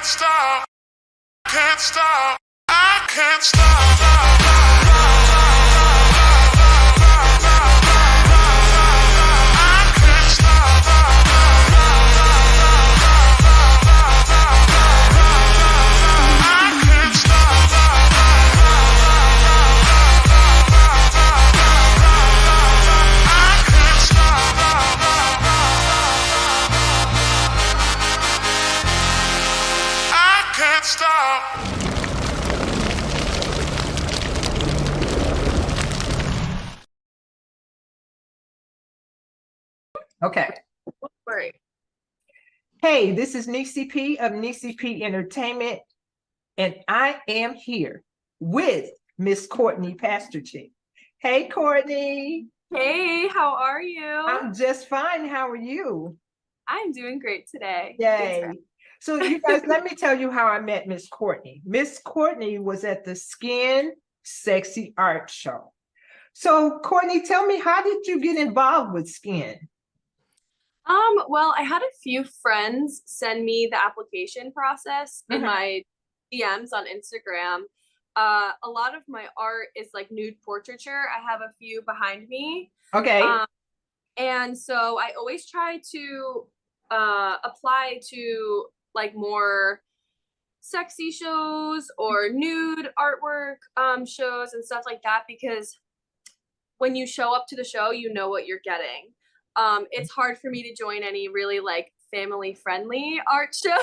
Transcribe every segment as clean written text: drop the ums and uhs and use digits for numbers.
stop, can't stop, I can't stop. Stop. Okay. Right. Hey, this is Nessyp of Nessyp Entertainment, and I am here with Miss Courtney Pasterchick. Hey, Courtney. Hey, how are you? I'm just fine. How are you? I'm doing great today. Yay. So you guys, let me tell you how I met Miss Courtney. Miss Courtney was at the Skin Sexy Art Show. So Courtney, tell me, how did you get involved with Skin? Well, I had a few friends send me the application process in my DMs on Instagram. A lot of my art is like nude portraiture. I have a few behind me. Okay. And so I always try to apply to like more sexy shows or nude artwork shows and stuff like that, because when you show up to the show, you know what you're getting. It's hard for me to join any really like family friendly art show.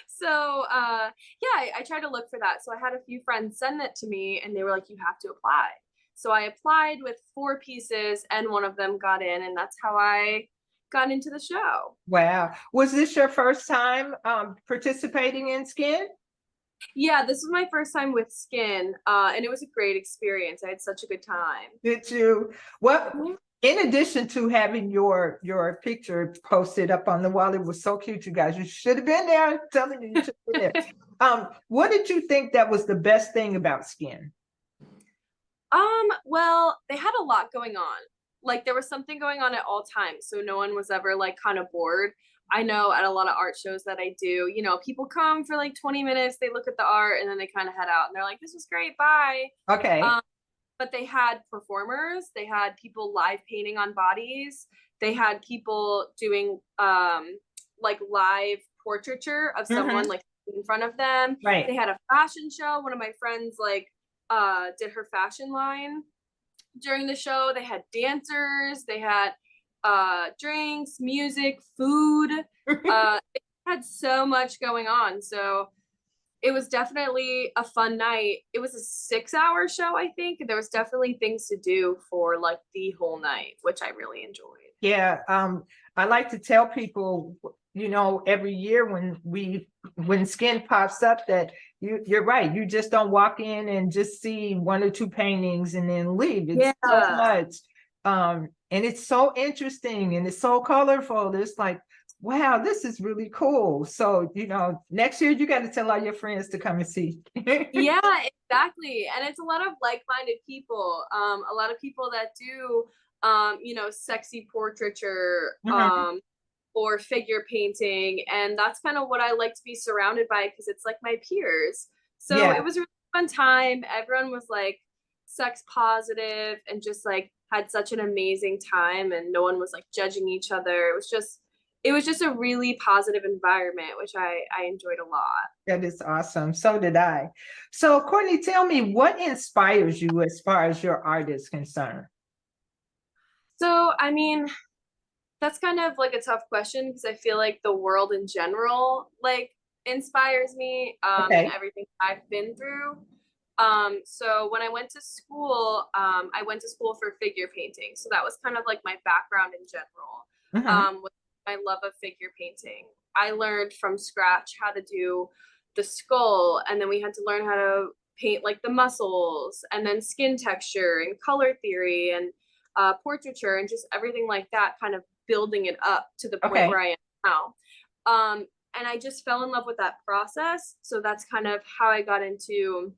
So yeah, I try to look for that. So I had a few friends send it to me and they were like, you have to apply. So I applied with 4 pieces and one of them got in, and that's how I got into the show. Wow. Was this your first time participating in Skin? Yeah, this was my first time with Skin, and it was a great experience. I had such a good time. Did you? Well, in addition to having your picture posted up on the wall, it was so cute, you guys. You should have been there. I'm telling you, you should have been there. What did you think that was the best thing about Skin? Well, they had a lot going on. Like there was something going on at all times, so no one was ever like kind of bored. I know at a lot of art shows that I do, you know, people come for like 20 minutes, they look at the art and then they kind of head out and they're like, this was great, bye. Okay. But they had performers, they had people live painting on bodies, they had people doing like live portraiture of someone like in front of them. Right. They had a fashion show. One of my friends like did her fashion line during the show. They had dancers, they had drinks, music, food. It had so much going on. So it was definitely a fun night. It was a 6-hour show, I think. There was definitely things to do for like the whole night, which I really enjoyed. Yeah, I like to tell people, you know, every year when Skin pops up, that you're right. You just don't walk in and just see 1 or 2 paintings and then leave. It's so much. And it's so interesting and it's so colorful. It's like, wow, this is really cool. So, you know, next year you got to tell all your friends to come and see. Yeah, exactly. And it's a lot of like-minded people. A lot of people that do you know, sexy portraiture, or figure painting, and that's kind of what I like to be surrounded by, because it's like my peers. So it was a really fun time. Everyone was like sex positive and just like had such an amazing time, and no one was like judging each other. It was just a really positive environment, which I enjoyed a lot. That is awesome. So did I. So Courtney, tell me, what inspires you as far as your art is concerned? So, I mean, that's kind of like a tough question, because I feel like the world in general like inspires me, and everything I've been through. So when I went to school, I went to school for figure painting. So that was kind of like my background in general. With my love of figure painting. I learned from scratch how to do the skull, and then we had to learn how to paint like the muscles, and then skin texture and color theory and portraiture and just everything like that, kind of building it up to the point where I am now. And I just fell in love with that process. So that's kind of how I got into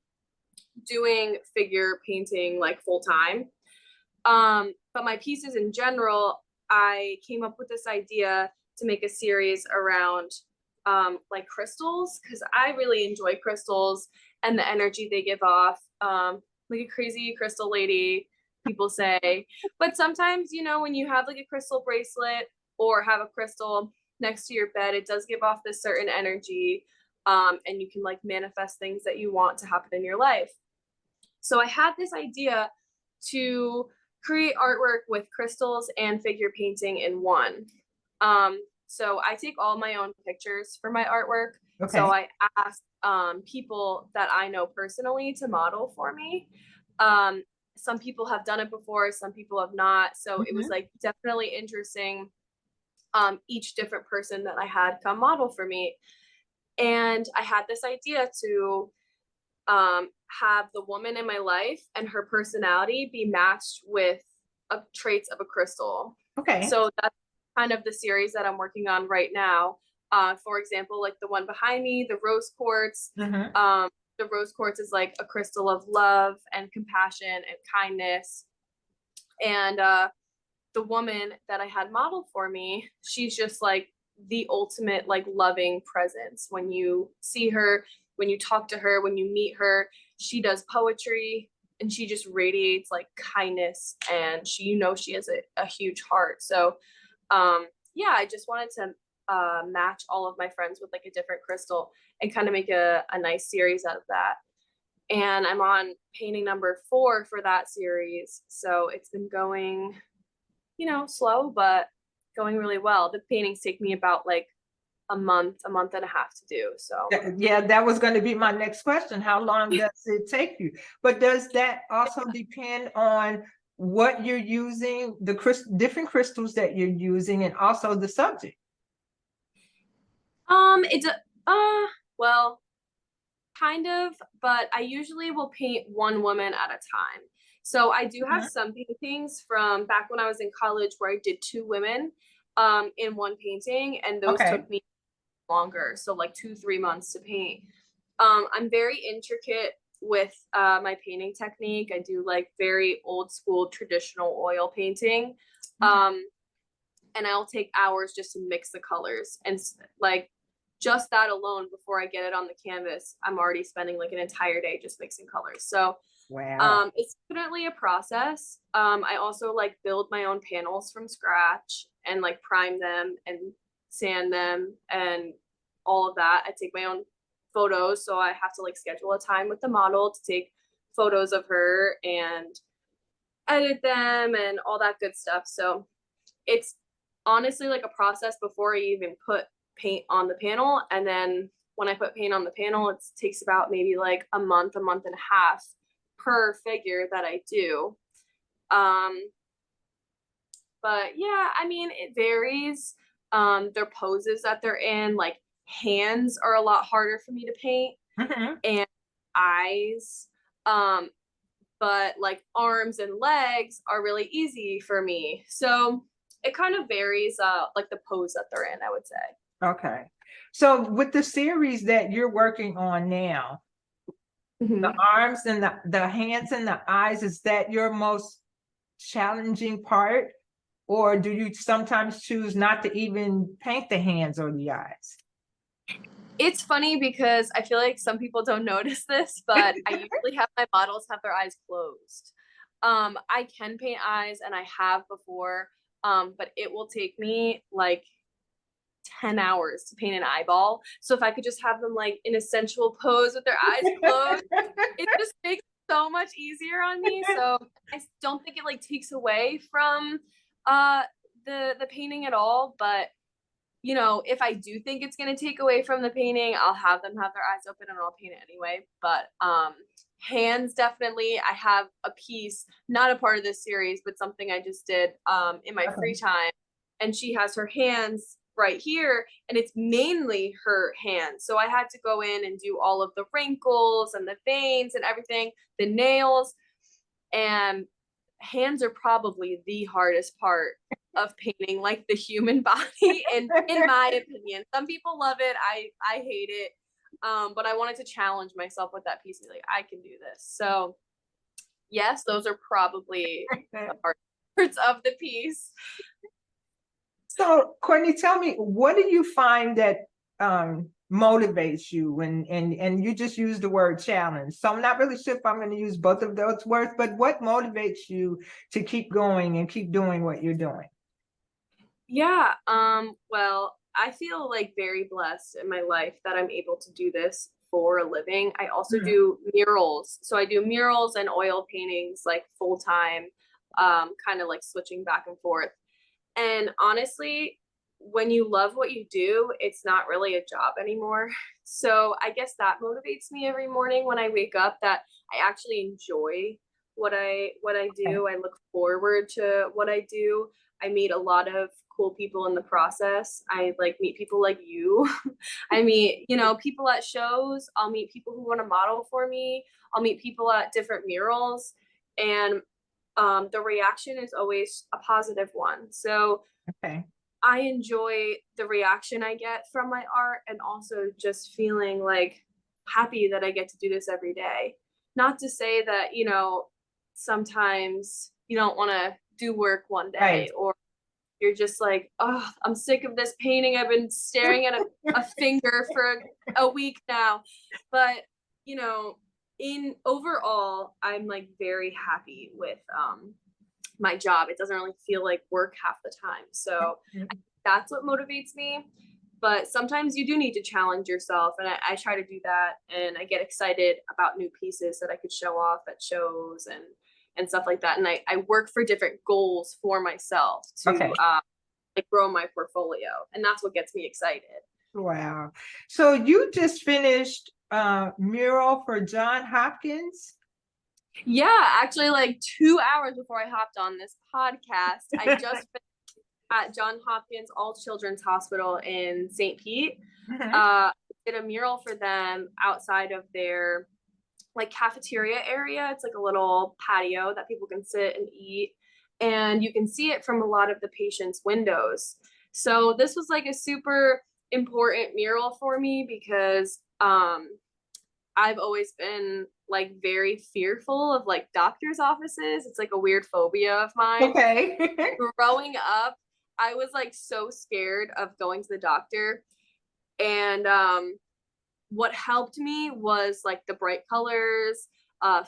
doing figure painting like full time. But my pieces in general, I came up with this idea to make a series around like crystals, because I really enjoy crystals and the energy they give off. Like a crazy crystal lady, people say. But sometimes, you know, when you have like a crystal bracelet or have a crystal next to your bed, it does give off this certain energy. And you can like manifest things that you want to happen in your life. So I had this idea to create artwork with crystals and figure painting in one. So I take all my own pictures for my artwork. Okay. So I asked people that I know personally to model for me. Some people have done it before, some people have not. So it was like definitely interesting, each different person that I had come model for me. And I had this idea to have the woman in my life and her personality be matched with traits of a crystal. Okay. So that's kind of the series that I'm working on right now. For example, like the one behind me, the rose quartz. The rose quartz is like a crystal of love and compassion and kindness. And the woman that I had modeled for me, she's just like the ultimate like loving presence. When you see her, when you talk to her, when you meet her, she does poetry and she just radiates like kindness, and she, you know, she has a huge heart. So yeah, I just wanted to match all of my friends with like a different crystal and kind of make a nice series out of that. And I'm on painting number 4 for that series. So it's been going, you know, slow, but going really well. The paintings take me about like a month and a half to do. So yeah, that was going to be my next question. How long does it take you? But does that also depend on what you're using, the different crystals that you're using, and also the subject? It's well, kind of, but I usually will paint one woman at a time. So I do have some paintings from back when I was in college where I did 2 women in one painting, and those took me longer, so like 2-3 months to paint. I'm very intricate with my painting technique. I do like very old school traditional oil painting, and I'll take hours just to mix the colors, and like just that alone before I get it on the canvas, I'm already spending like an entire day just mixing colors. So wow, it's definitely a process. I also like build my own panels from scratch and like prime them and sand them and all of that. I take my own photos, so I have to like schedule a time with the model to take photos of her and edit them and all that good stuff. So it's honestly like a process before I even put paint on the panel. And then when I put paint on the panel, it takes about maybe like a month and a half per figure that I do. But yeah, I mean, it varies. Their poses that they're in, like hands are a lot harder for me to paint, and eyes. But like arms and legs are really easy for me. So it kind of varies, like the pose that they're in, I would say. Okay. So with the series that you're working on now, the arms and the hands and the eyes, is that your most challenging part? Or do you sometimes choose not to even paint the hands or the eyes? It's funny because I feel like some people don't notice this, but I usually have my models have their eyes closed. I can paint eyes, and I have before, but it will take me like 10 hours to paint an eyeball. So if I could just have them like in a sensual pose with their eyes closed, it just makes it so much easier on me. So I don't think it like takes away from the painting at all, but you know, if I do think it's going to take away from the painting, I'll have them have their eyes open and I'll paint it anyway. But hands, definitely. I have a piece, not a part of this series, but something I just did in my free time, and she has her hands right here, and it's mainly her hands. So I had to go in and do all of the wrinkles and the veins and everything, the nails, and hands are probably the hardest part of painting like the human body, and in my opinion. Some people love it, I hate it, but I wanted to challenge myself with that piece, like I can do this. So yes, those are probably the hard parts of the piece. So Courtney, tell me, what do you find that motivates you? And you just use the word challenge. So I'm not really sure if I'm going to use both of those words, but what motivates you to keep going and keep doing what you're doing? Yeah, well, I feel like very blessed in my life that I'm able to do this for a living. I also Mhm. do murals. So I do murals and oil paintings like full time, kind of like switching back and forth. And honestly, when you love what you do, it's not really a job anymore. So I guess that motivates me every morning when I wake up, that I actually enjoy what I Okay. do. I look forward to what I do. I meet a lot of cool people in the process. I like meet people like you. I meet, people at shows. I'll meet people who want to model for me. I'll meet people at different murals. And the reaction is always a positive one. So Okay. I enjoy the reaction I get from my art, and also just feeling like happy that I get to do this every day. Not to say that, sometimes you don't want to do work one Right. day, or you're just like, oh, I'm sick of this painting. I've been staring at a finger for a week now. But, you know, in overall, I'm like very happy with my job. It doesn't really feel like work half the time. So that's what motivates me. But sometimes you do need to challenge yourself. And I try to do that. And I get excited about new pieces that I could show off at shows and stuff like that. And I work for different goals for myself to Okay. like grow my portfolio. And that's what gets me excited. Wow. So you just finished mural for John Hopkins? Yeah, actually, like 2 hours before I hopped on this podcast, I just finished at John Hopkins All Children's Hospital in St. Pete. Mhm. Did a mural for them outside of their like cafeteria area. It's like a little patio that people can sit and eat, and you can see it from a lot of the patients' windows. So this was like a super important mural for me because I've always been like very fearful of like doctors' offices. It's like a weird phobia of mine. Okay. Growing up, I was like so scared of going to the doctor. And what helped me was like the bright colors,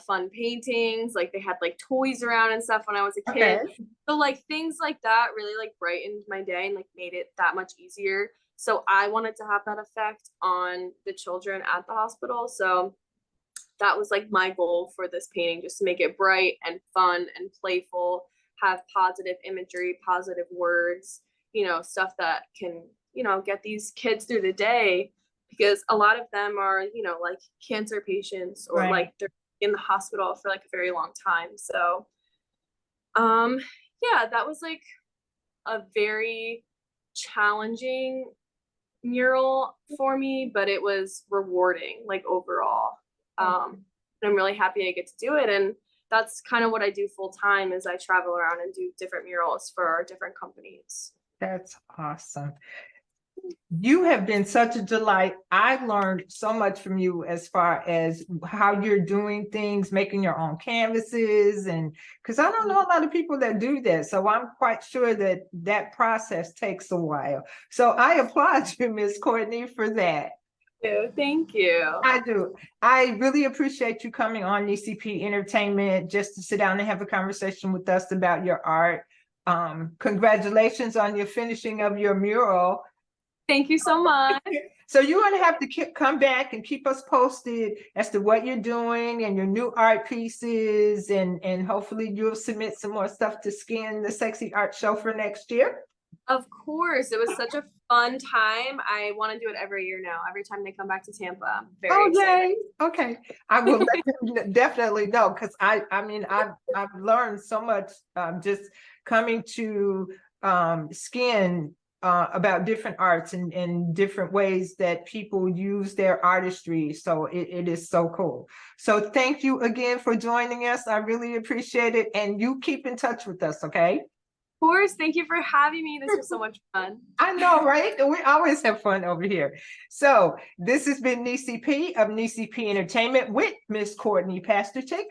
fun paintings, like they had like toys around and stuff when I was a Okay. kid. So like things like that really like brightened my day and like made it that much easier. So I wanted to have that effect on the children at the hospital. So that was like my goal for this painting, just to make it bright and fun and playful, have positive imagery, positive words, stuff that can, get these kids through the day, because a lot of them are, like cancer patients, or Right. like they're in the hospital for like a very long time. So, um, yeah, that was like a very challenging mural for me, but it was rewarding, like overall. And I'm really happy I get to do it. And that's kind of what I do full time, is I travel around and do different murals for different companies. That's awesome. You have been such a delight. I've learned so much from you as far as how you're doing things, making your own canvases, and because I don't know a lot of people that do that. So I'm quite sure that that process takes a while. So I applaud you, Miss Courtney, for that. Thank you. I do. I really appreciate you coming on Nessyp Entertainment just to sit down and have a conversation with us about your art. Congratulations on your finishing of your mural. Thank you so much. So you're going to have to come back and keep us posted as to what you're doing and your new art pieces, and hopefully you'll submit some more stuff to Skin, the Sexy Art Show, for next year. Of course, it was such a fun time. I want to do it every year now. Every time they come back to Tampa, I'm very excited. Yay. Okay, I will let them definitely know, because I mean I've learned so much just coming to Skin about different arts and different ways that people use their artistry. So it is so cool. So thank you again for joining us. I really appreciate it. And you keep in touch with us, okay? Of course, thank you for having me. This was so much fun. I know, right? We always have fun over here. So this has been Nessyp of Nessyp Entertainment with Miss Courtney Pasterchick.